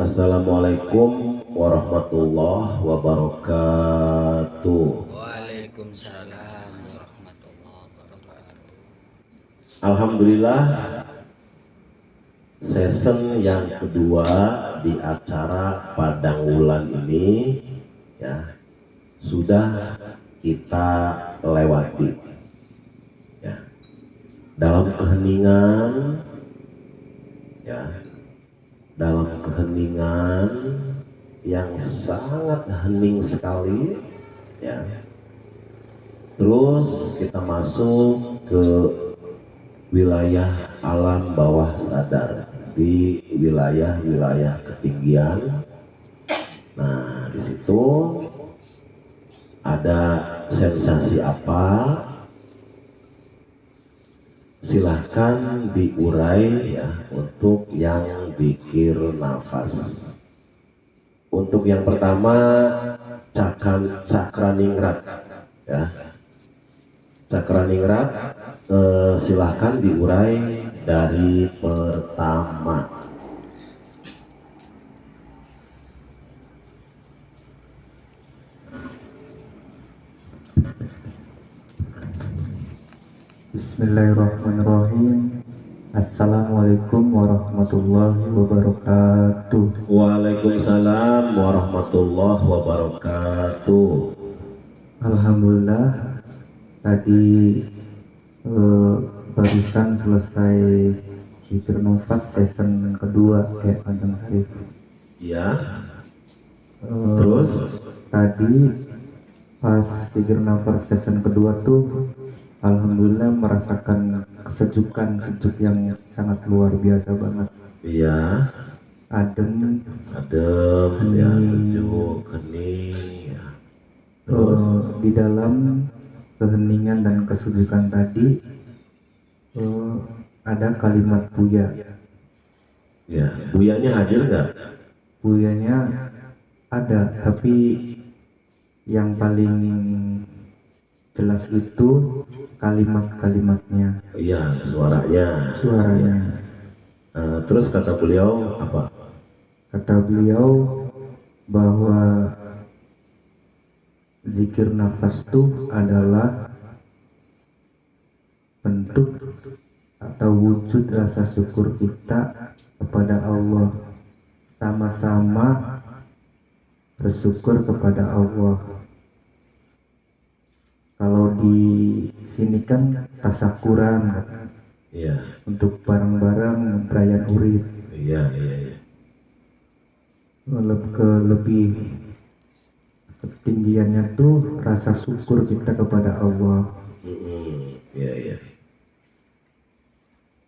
Assalamualaikum warahmatullahi wabarakatuh. Waalaikumsalam warahmatullahi wabarakatuh. Alhamdulillah, season yang kedua di acara Padang Wulan ini ya sudah kita lewati ya. Dalam keheningan ya, dalam keheningan yang sangat hening sekali ya. Terus kita masuk ke wilayah alam bawah sadar, di wilayah-wilayah ketinggian. Nah, di situ ada sensasi apa? Silahkan diurai ya untuk yang zikir nafas. Untuk yang pertama cakraningrat ya. Cakraningrat silahkan diurai dari pertama. Bismillahirrahmanirrahim. Assalamualaikum warahmatullahi wabarakatuh. Waalaikumsalam warahmatullahi wabarakatuh. Alhamdulillah, tadi barusan selesai zikir nafas season kedua kayak Padang Sarif. Ya. Terus Tadi pas zikir nafas season kedua tuh alhamdulillah merasakan kesejukan yang sangat luar biasa banget. iya, Adem, adem ya, hening. sejuk, hening ya. Terus Di dalam keheningan dan kesejukan tadi ada kalimat buya. ya, buyanya hadir nggak? Buyanya ada, tapi yang paling jelas itu kalimat-kalimatnya, Iya, suaranya. suaranya. Terus kata beliau apa? Kata beliau bahwa zikir nafas itu adalah bentuk atau wujud rasa syukur kita kepada Allah, sama-sama bersyukur kepada Allah. Kalau di sini kan tasakuran Iya, untuk bareng-bareng perayaan urip, iya, iya, iya. lebih ketinggiannya tuh rasa syukur kita kepada Allah. Iya, iya.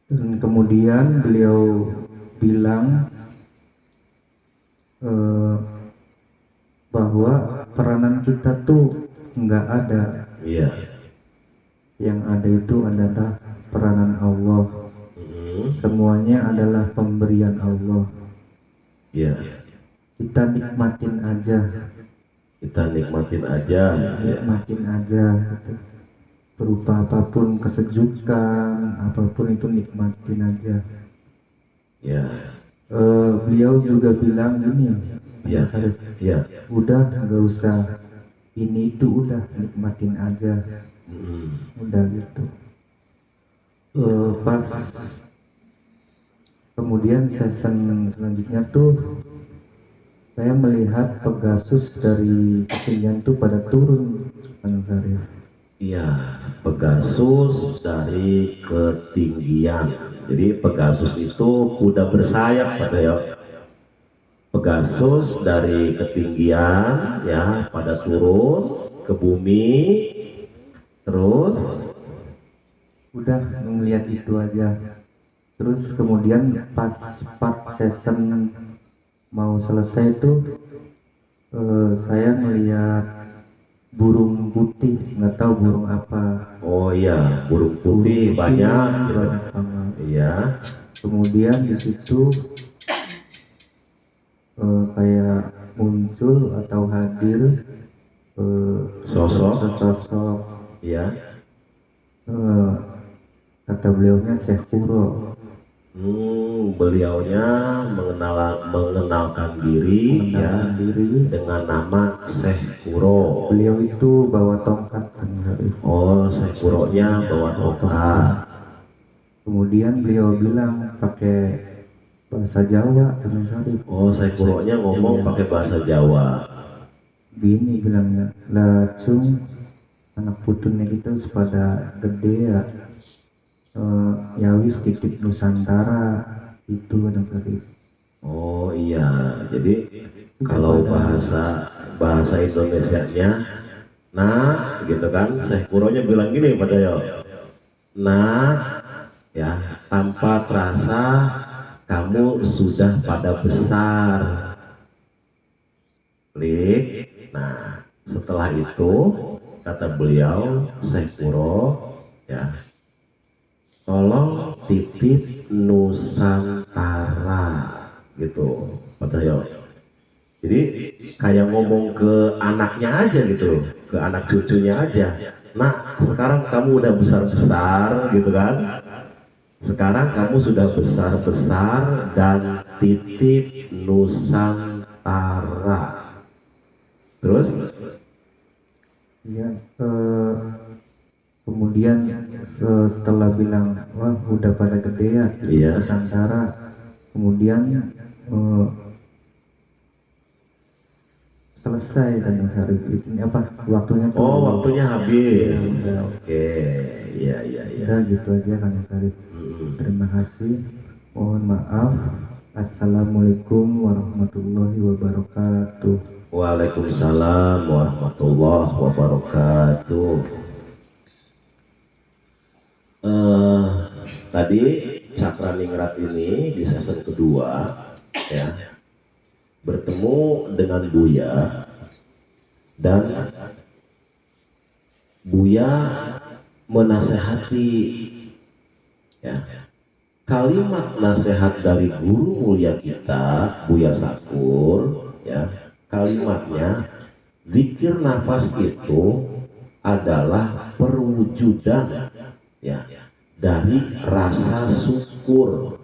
Dan kemudian beliau bilang bahwa peranan kita tuh nggak ada, Iya. yang ada itu adalah peranan Allah. Semuanya adalah pemberian Allah. Iya. Kita nikmatin aja, Kita nikmatin aja. Ya. nikmatin aja gitu. Berupa apapun, kesejukan apapun itu nikmatin aja. Ya. Beliau juga bilang gini, Iya. Sarif, Iya. udah nggak usah ini itu, udah nikmatin aja, udah gitu. Pas kemudian season selanjutnya tuh saya melihat Pegasus dari ketinggian tuh pada turun, Bang Sarif. Iya, Pegasus dari ketinggian. Jadi Pegasus itu kuda bersayap, kata ya. Pegasus dari ketinggian ya pada turun ke bumi, terus Udah ngeliat itu aja. Terus kemudian pas part season mau selesai tuh saya ngeliat burung putih, nggak tahu burung apa. oh iya, burung putih banyak gitu. Banyak banget. Iya, Kemudian di situ kayak muncul atau hadir Sosok. sosok iya. kata beliaunya Syekh Kuro. Beliaunya mengenalkan diri ya mengenalkan diri. dengan nama Syekh Kuro. Beliau itu bawa tongkat Kang Syarif. Oh, Syekh Kuronya bawa tongkat. Kemudian beliau bilang pakai bahasa Jawa Kang Syarif. Oh, Syekh Kuronya ngomong pakai bahasa Jawa. Gini bilangnya, lah cung anak putunnya itu sepada gede ya, ya wis titip Nusantara itu Kang Syarif. Oh iya, jadi kalau bahasa Indonesianya, nah gitu kan, Syekh Kuronya bilang gini pada yo, nah ya tanpa terasa kamu sudah pada besar, klik. Nah setelah itu kata beliau Syekh Kuro ya, tolong titip Nusantara gitu kata yo. Jadi kayak ngomong ke anaknya aja gitu, ke anak cucunya aja. Nah sekarang kamu udah besar-besar gitu kan, sekarang kamu sudah besar-besar dan titip Nusantara. Terus Ya, kemudian setelah bilang wah udah pada gede ya Iya. Nusantara, kemudian selesai dan Syarif ini apa waktunya tuh. oh waktunya habis. Ya, udah, Oke, iya iya iya. udah gitu aja Kang Syarif. Terima kasih, mohon maaf. Assalamualaikum warahmatullahi wabarakatuh. Waalaikumsalam warahmatullahi wabarakatuh. Tadi Cakraningrat ini di season kedua ya bertemu dengan Buya, dan Buya menasehati ya, kalimat nasihat dari guru mulia kita Buya Sakur ya, kalimatnya zikir nafas itu adalah perwujudan ya dari rasa syukur.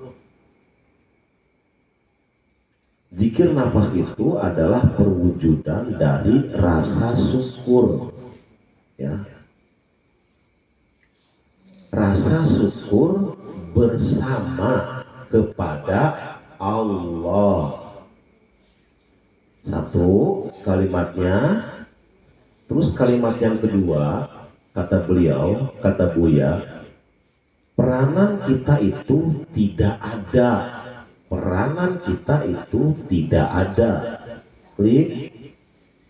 Zikir nafas itu adalah perwujudan dari rasa syukur ya. Rasa syukur bersama kepada Allah. Satu kalimatnya. Terus kalimat yang kedua, kata beliau, kata Buya, peranan kita itu tidak ada. Peranan kita itu tidak ada. Klik.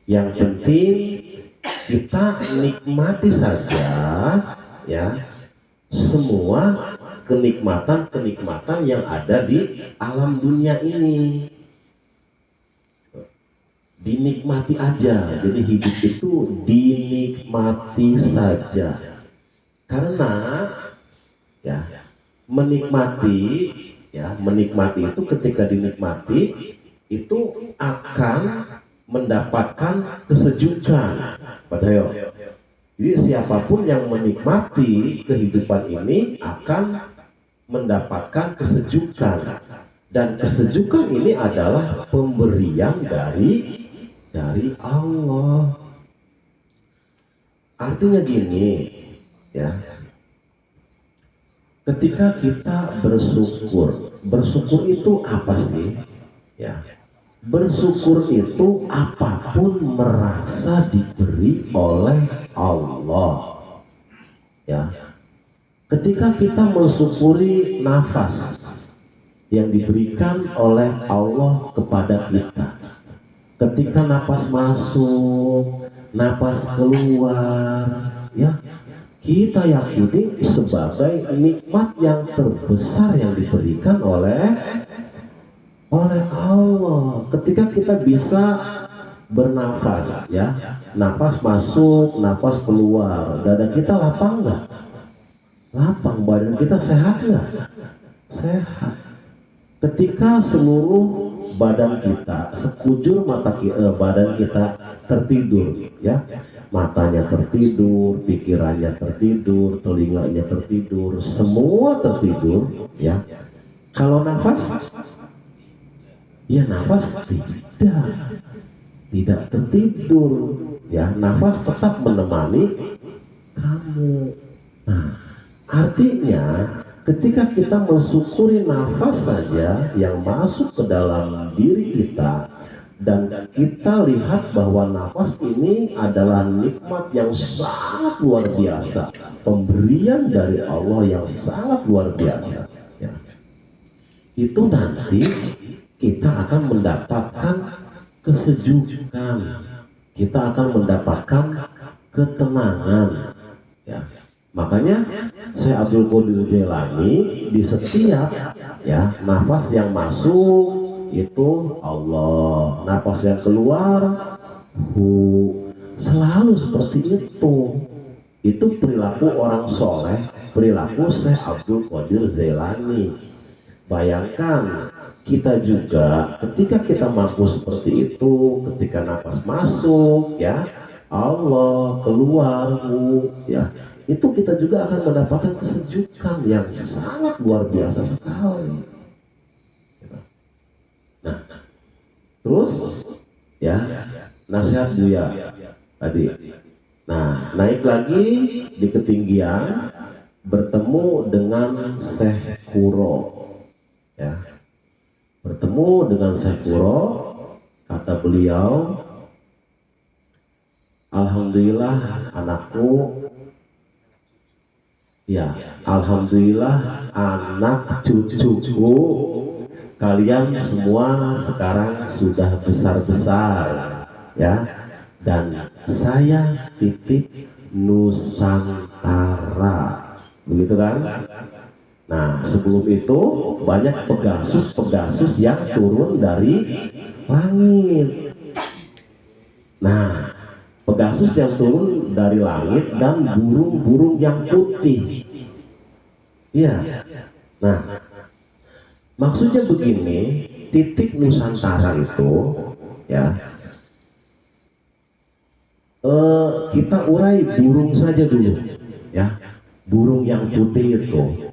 Yang penting kita nikmati saja ya semua kenikmatan-kenikmatan yang ada di alam dunia ini. Dinikmati aja. Jadi hidup itu dinikmati saja. Karena ya menikmati itu ketika dinikmati itu akan mendapatkan kesejukan. Padahal jadi siapapun yang menikmati kehidupan ini akan mendapatkan kesejukan, dan kesejukan ini adalah pemberian dari Allah. Artinya gini ya, ketika kita bersyukur itu apa sih ya? Bersyukur itu apapun merasa diberi oleh Allah ya. Ketika kita mensyukuri nafas yang diberikan oleh Allah kepada kita, ketika nafas masuk, nafas keluar ya, kita yakini sebagai nikmat yang terbesar yang diberikan oleh Allah. Ketika kita bisa bernafas ya, nafas masuk, nafas keluar, dada kita lapang nggak? Lapang. Badan kita sehat nggak? Sehat. Ketika seluruh badan kita, sekujur badan kita tertidur ya, matanya tertidur, pikirannya tertidur, telinganya tertidur, semua tertidur ya, Kalau nafas, ya nafas tidak tertidur, ya nafas tetap menemani kamu. Nah, artinya ketika kita mensyukuri nafas saja yang masuk ke dalam diri kita, dan kita lihat bahwa nafas ini adalah nikmat yang sangat luar biasa, pemberian dari Allah yang sangat luar biasa, ya. Itu nanti kita akan mendapatkan kesejukan, kita akan mendapatkan ketenangan, ya. Makanya Syekh Abdul Qadir Jailani di setiap ya nafas yang masuk itu Allah, nafas yang keluar selalu seperti itu. Itu perilaku orang soleh, perilaku Syekh Abdul Qadir Jailani. Bayangkan kita juga ketika kita mampu seperti itu, ketika nafas masuk ya Allah, keluar ya, itu kita juga akan mendapatkan kesejukan yang sangat luar biasa sekali. Nah, terus ya nasihat Buya tadi. Nah, naik lagi di ketinggian, bertemu dengan Syekh Kuro, ya. Bertemu dengan Syekh Kuro, kata beliau, alhamdulillah anakku, ya, alhamdulillah anak cucuku, kalian semua sekarang sudah besar-besar, ya, dan saya titip Nusantara, begitu kan? Nah, sebelum itu banyak pegasus-pegasus yang turun dari langit. Nah, pegasus yang turun dari langit dan burung-burung yang putih. Iya. Nah, maksudnya begini, titik Nusantara itu, ya, kita urai burung saja dulu, ya, burung yang putih itu,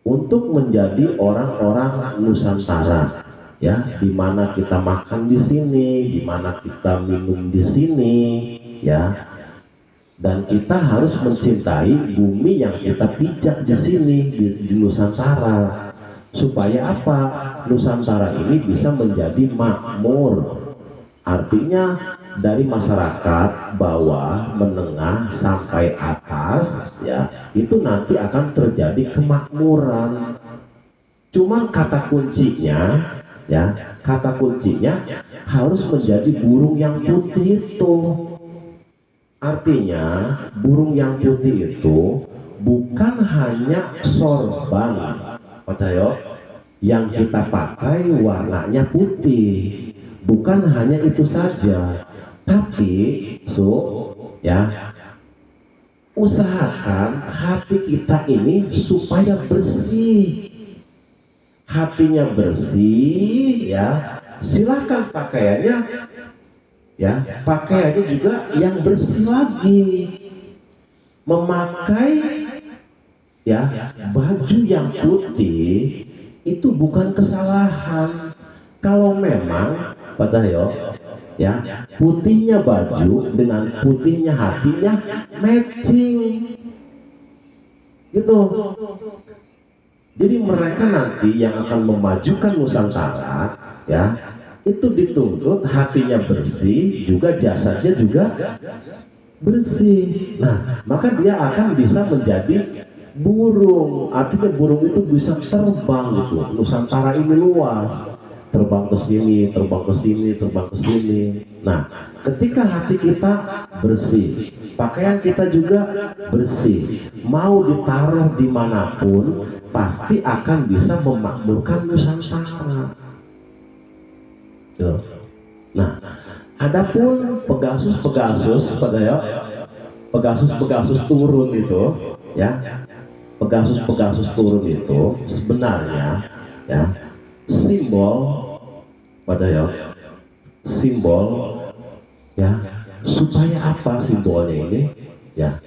untuk menjadi orang-orang Nusantara, ya, di mana kita makan di sini, di mana kita minum di sini, ya, dan kita harus mencintai bumi yang kita pijak di sini di Nusantara. Supaya apa? Nusantara ini bisa menjadi makmur. Artinya dari masyarakat bawah, menengah sampai atas, ya, itu nanti akan terjadi kemakmuran. Cuman kata kuncinya, ya, kata kuncinya harus menjadi burung yang putih itu. Artinya burung yang putih itu bukan hanya sorban, percaya, yang kita pakai warnanya putih, bukan hanya itu saja, tapi ya, usahakan hati kita ini supaya bersih. Hatinya bersih, ya, silakan pakaiannya, ya, pakaiannya juga yang bersih lagi. Memakai, ya, baju yang putih itu bukan kesalahan kalau memang Pak Cahyo, ya, putihnya baju dengan putihnya hatinya matching, gitu. Jadi mereka nanti yang akan memajukan Nusantara, ya, itu dituntut hatinya bersih, juga jasadnya juga bersih. Nah, maka dia akan bisa menjadi burung. Artinya burung itu bisa terbang gitu. Nusantara ini luas, terbang ke sini, terbang ke sini, terbang ke sini. Nah, ketika hati kita bersih, pakaian kita juga bersih, mau ditaruh dimanapun pasti akan bisa memakmurkan Nusantara. Nah, adapun pegasus-pegasus, pegasus-pegasus turun itu, ya, pegasus-pegasus turun itu sebenarnya, ya, simbol, simbol, ya, supaya apa simbolnya ini, ya,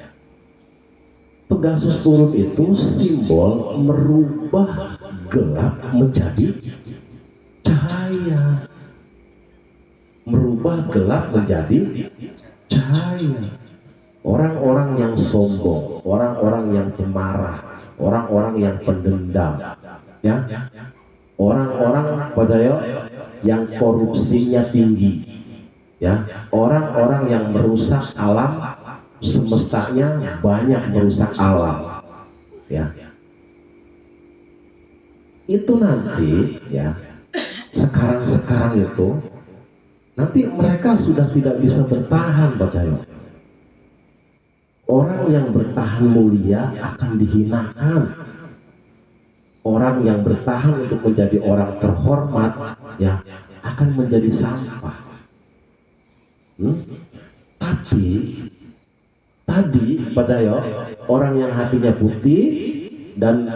pegasus turun itu simbol merubah gelap menjadi cahaya, merubah gelap menjadi cahaya. Orang-orang yang sombong, orang-orang yang pemarah, orang-orang yang pendendam, ya, orang-orang yang korupsinya tinggi, ya, orang-orang yang merusak alam semestanya, banyak merusak alam, ya, itu nanti, ya, sekarang itu nanti mereka sudah tidak bisa bertahan, percaya. Orang yang bertahan mulia akan dihinakan. Orang yang bertahan untuk menjadi orang terhormat, ya, akan menjadi sampah. Tapi tadi percaya, orang yang hatinya putih dan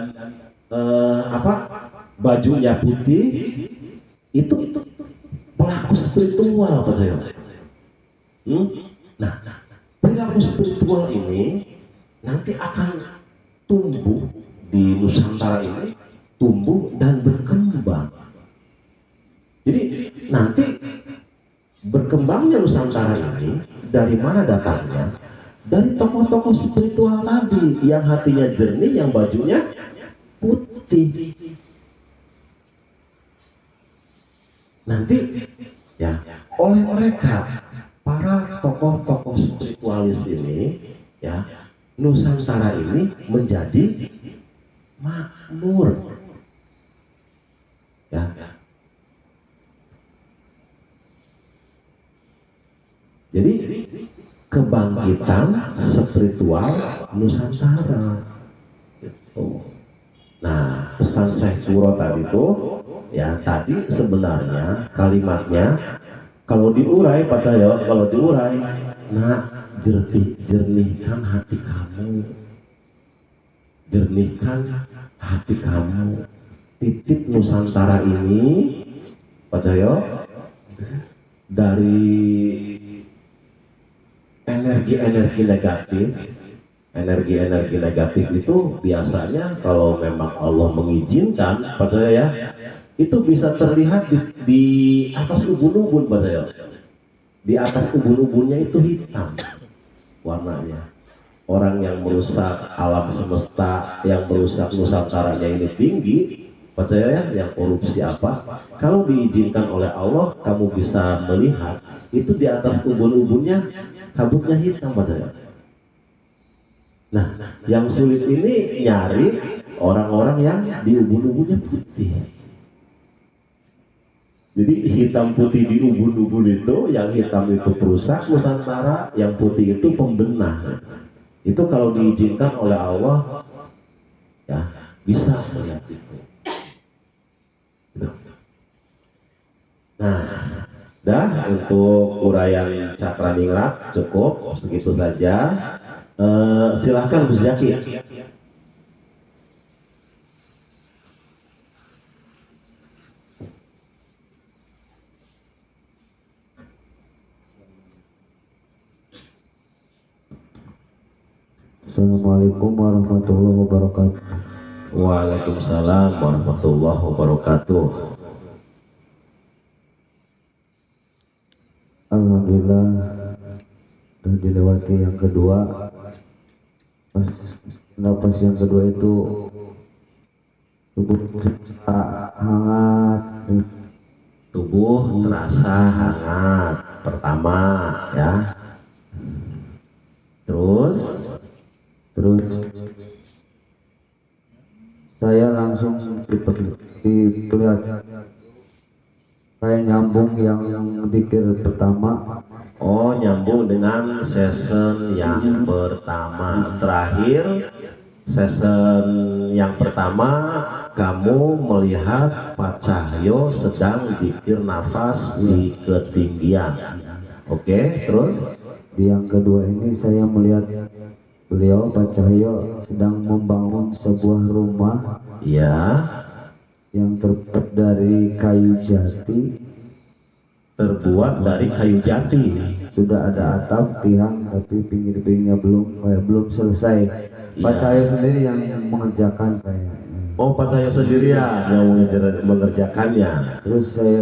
bajunya putih itu pelaku spiritual, percaya. Nah, perilaku spiritual ini nanti akan tumbuh di Nusantara ini, tumbuh dan berkembang. Jadi nanti berkembangnya Nusantara ini dari mana datangnya? Dari tokoh-tokoh spiritual tadi yang hatinya jernih, yang bajunya putih. Nanti, ya, oleh mereka, para tokoh-tokoh spiritualis ini, ya, Nusantara ini menjadi makmur, ya. Jadi kebangkitan spiritual Nusantara gitu. Nah, pesan Syekh Suro tadi itu, ya, tadi sebenarnya kalimatnya kalau diurai, percaya, kalau diurai, nah, jernihkan hati kamu, jernihkan hati kamu. Titip Nusantara ini, percaya, dari energi-energi negatif itu biasanya kalau memang Allah mengizinkan, percaya, ya, itu bisa terlihat di atas ubun-ubun, percaya. Di atas ubun-ubunnya itu hitam warnanya. Orang yang merusak alam semesta, yang merusak Nusantaranya ini tinggi, percaya, ya, yang korupsi apa, kalau diizinkan oleh Allah, kamu bisa melihat itu di atas ubun-ubunnya kabutnya hitam, percaya. Nah, yang sulit ini nyari orang-orang yang di ubun-ubunnya putih. Jadi hitam putih di ubun-ubun itu, yang hitam itu perusak Nusantara, yang putih itu pembenah. Itu kalau diizinkan oleh Allah, ya, bisa melihat itu. Nah, dah, untuk uraian Cakraningrat cukup segitu saja. Silahkan Gus Jaki. Assalamualaikum warahmatullahi wabarakatuh. Waalaikumsalam warahmatullahi wabarakatuh. Alhamdulillah sudah dilewati yang kedua. Napas yang kedua itu tubuh terasa hangat, Tubuh terasa hangat pertama, ya. Terus saya langsung diperlihat kayak nyambung yang dikir pertama. oh, nyambung dengan season yang pertama. Terakhir season yang pertama kamu melihat Pak Cahyo sedang dikir nafas di ketinggian. Oke, terus Di yang kedua ini saya melihat beliau Pak Cahyo sedang membangun sebuah rumah ya, yang terbuat dari kayu jati. terbuat dari kayu jati. Sudah ada atap, tiang, tapi pinggir-pinggirnya belum selesai. Pak Iya. Cahyo sendiri yang mengerjakan kayaknya. Oh, Pak Cahyo sendirian yang mengerjakannya. Terus saya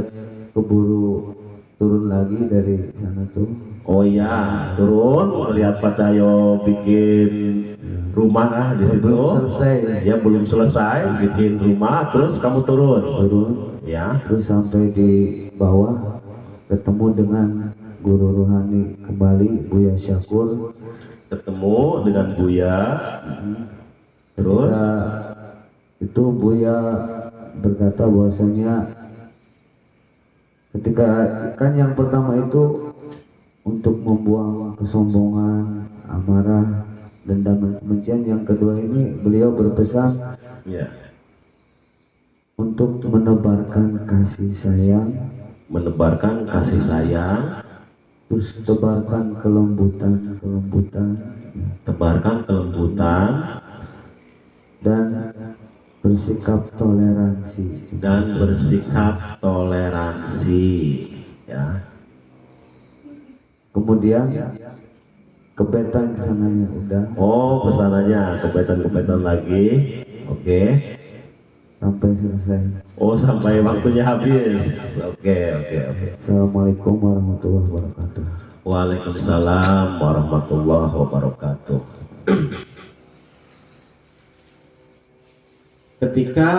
keburu turun lagi dari sana tuh. Oh iya, turun melihat Pak Cahyo bikin rumah di situ. Belum selesai. Ya belum selesai bikin rumah, terus kamu turun. Turun. Ya. Terus sampai di bawah ketemu dengan guru rohani kembali, Buya Syakur. Ketemu dengan Buya. Terus itu Buya berkata bahwasanya ketika kan yang pertama itu untuk membuang kesombongan, amarah, dendam dan kebencian. Yang kedua ini beliau berpesan ya, untuk menebarkan kasih sayang, menebarkan kasih sayang, terus tebarkan kelembutan, tebarkan kelembutan, dan bersikap toleransi. dan bersikap toleransi. Ya. Kemudian kebetan kesananya udah Oh, pesanannya kebetan lagi. Oke. sampai selesai. Oh, sampai waktunya habis. Oke. Assalamualaikum warahmatullahi wabarakatuh. Waalaikumsalam warahmatullahi wabarakatuh. Ketika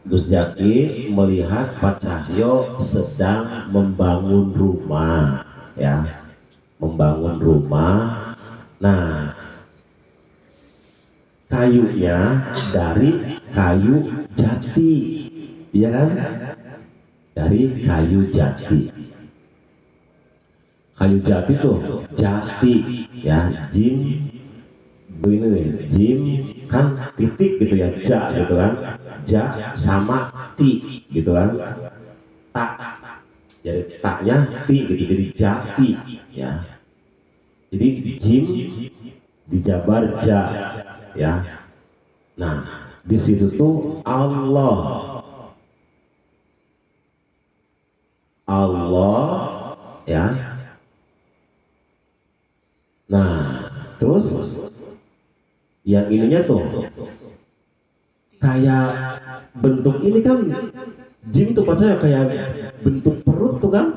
Gus Jaki melihat Pak Cahyo sedang membangun rumah, ya, membangun rumah. Nah, kayunya dari kayu jati, iya kan? Dari kayu jati. Kayu jati tuh jati, ya, jim, begini, jim kan titik gitu ya, ja gitu kan, ja sama ti gitu kan, tak, jadi taknya ti gitu, jadi jati, ya. Jadi jim dijabar ja, ya. Nah, di situ tuh Allah, ya. Nah, terus yang ininya tuh kayak bentuk ini kan, jim tuh pas saya kayak bentuk perut tuh kan,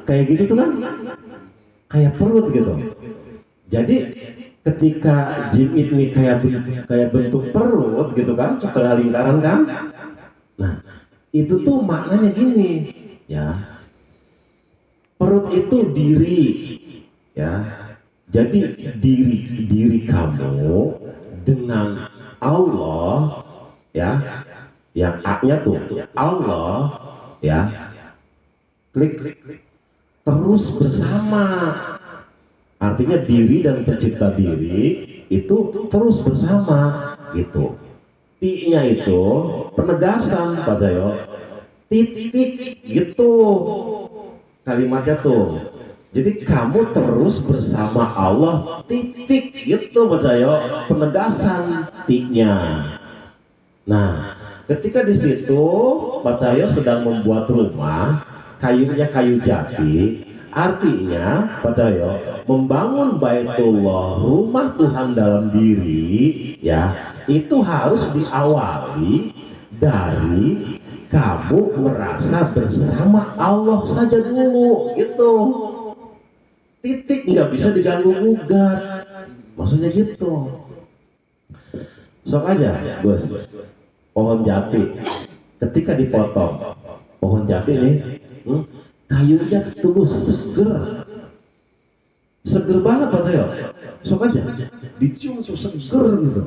kayak gitu tuh kan, kayak perut gitu. Jadi ketika jim ini kayak bentuk perut gitu kan, setengah lingkaran kan. Nah, itu tuh maknanya gini, ya. Perut itu diri, ya. Jadi diri kamu dengan Allah, ya, yang A-nya tuh Allah, ya, klik terus bersama. Artinya diri dan pencipta diri itu terus bersama gitu. Ti-nya itu penegasan Pak Cahyo, titik gitu kalimatnya tuh. Jadi kamu terus bersama Allah, titik gitu Pak Cahyo, penegasan ti-nya. Nah, ketika di situ Pak Cahyo sedang membuat rumah, kayunya kayu jati. Artinya, Pak Cahyo membangun Baitullah, rumah Tuhan dalam diri, ya, itu harus diawali dari kamu merasa bersama Allah saja dulu, gitu. Titik, nggak bisa diganggu gugat, maksudnya gitu. Sok aja, Gus, pohon jati, ketika dipotong, pohon jati nih, kayunya tumbuh seger banget Pak Cahyo. Sok aja dicium tuh seger gitu.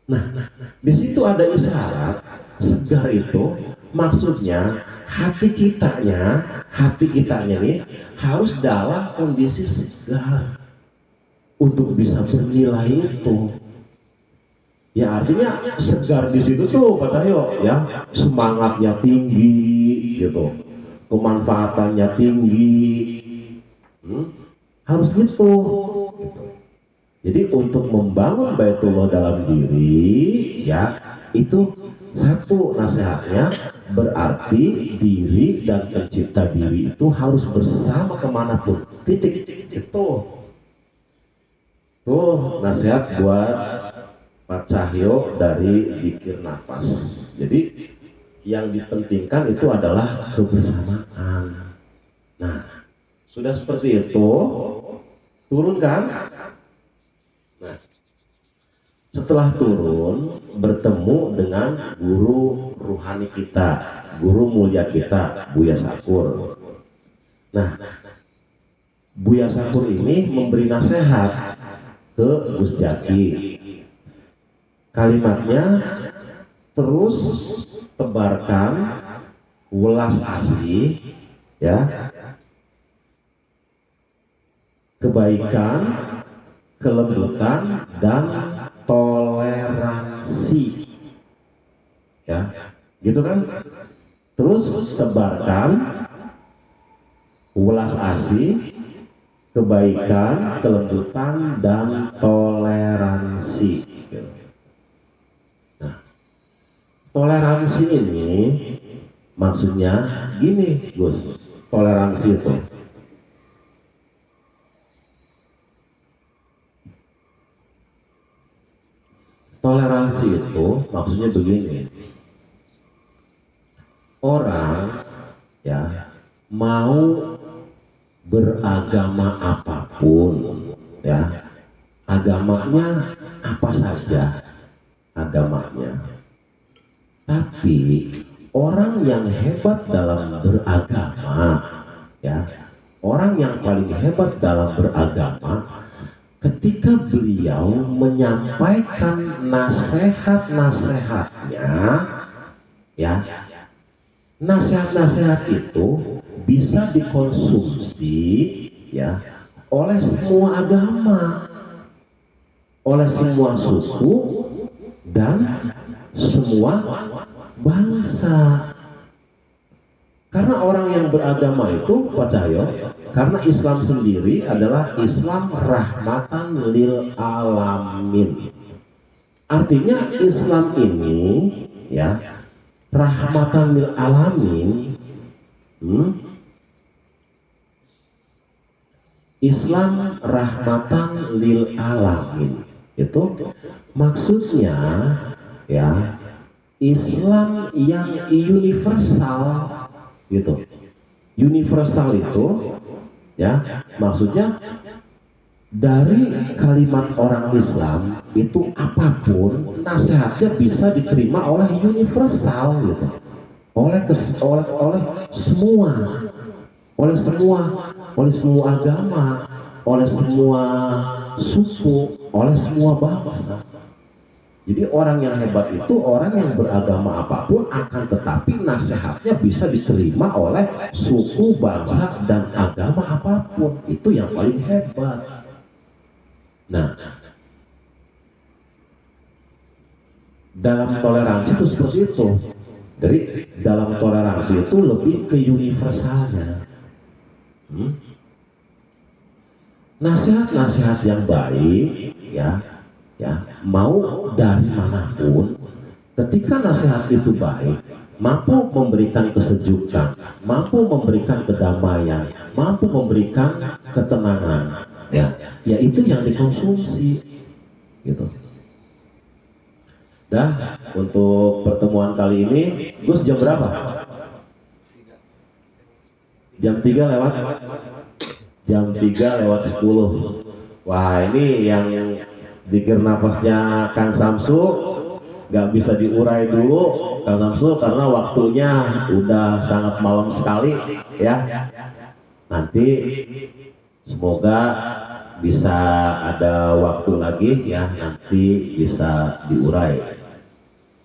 Nah, di situ ada isyarat segar itu maksudnya hati kitanya nih harus dalam kondisi segar untuk bisa bernilai itu. Ya artinya segar di situ tuh Pak Cahyo, ya, semangatnya tinggi gitu, kemanfaatannya tinggi, harus gitu. Jadi untuk membangun Baitullah dalam diri, ya, itu satu nasihatnya berarti diri dan pencipta diri itu harus bersama kemanapun, titik itu. Tuh nasihat buat Pak Cahyo dari zikir nafas. Jadi yang dipentingkan itu adalah kebersamaan. Nah, sudah seperti itu, turun kan? Nah, setelah turun bertemu dengan guru ruhani kita, guru mulia kita, Buya Sakur. Nah, Buya Sakur ini memberi nasihat ke Gus Jaki. Kalimatnya, terus tebarkan welas asih, ya, kebaikan, kelembutan, dan toleransi, ya, gitu kan? Terus tebarkan welas asih, kebaikan, kelembutan, dan toleransi. Nah, toleransi ini maksudnya gini, Gus. Toleransi itu maksudnya begini. Orang ya mau beragama apapun, ya, agamanya apa saja agamanya, tapi orang yang hebat dalam beragama, ya, orang yang paling hebat dalam beragama, ketika beliau menyampaikan nasihat-nasihatnya, ya, nasihat-nasihat itu bisa dikonsumsi, ya, oleh semua agama, oleh semua suku dan semua bangsa. Karena orang yang beragama itu, Pak Cahyo, karena Islam sendiri adalah Islam rahmatan lil alamin. Artinya Islam ini, ya, rahmatan lil alamin. Islam rahmatan lil alamin itu maksudnya, ya, Islam yang universal, gitu. Universal itu, ya, maksudnya dari kalimat orang Islam itu apapun nasihatnya bisa diterima oleh universal, gitu. Oleh semua, oleh semua agama, oleh semua suku, oleh semua bangsa. Jadi orang yang hebat itu orang yang beragama apapun, akan tetapi nasihatnya bisa diterima oleh suku, bangsa, dan agama apapun. Itu yang paling hebat. Nah, dalam toleransi itu seperti itu. Jadi dalam toleransi itu lebih ke universalnya. Nasihat-nasihat yang baik, ya, mau dari manapun, ketika nasihat itu baik, mampu memberikan kesejukan, mampu memberikan kedamaian, mampu memberikan ketenangan, ya itu yang dikonsumsi, gitu. Dah, untuk pertemuan kali ini, Gus, jam berapa? Jam 3 lewat? Jam 3 lewat 10. Wah, ini yang zikir nafasnya Kang Samsu nggak bisa diurai dulu, Kang Samsu, karena waktunya udah sangat malam sekali, ya. Nanti semoga bisa ada waktu lagi, ya, nanti bisa diurai,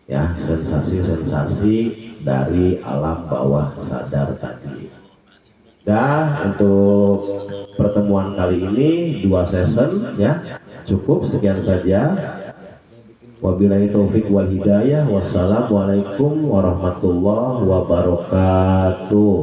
ya, sensasi-sensasi dari alam bawah sadar tadi. Dah, untuk pertemuan kali ini 2 session, ya, cukup sekian saja. Wabillahi taufik wal hidayah. Wassalamualaikum warahmatullahi wabarakatuh.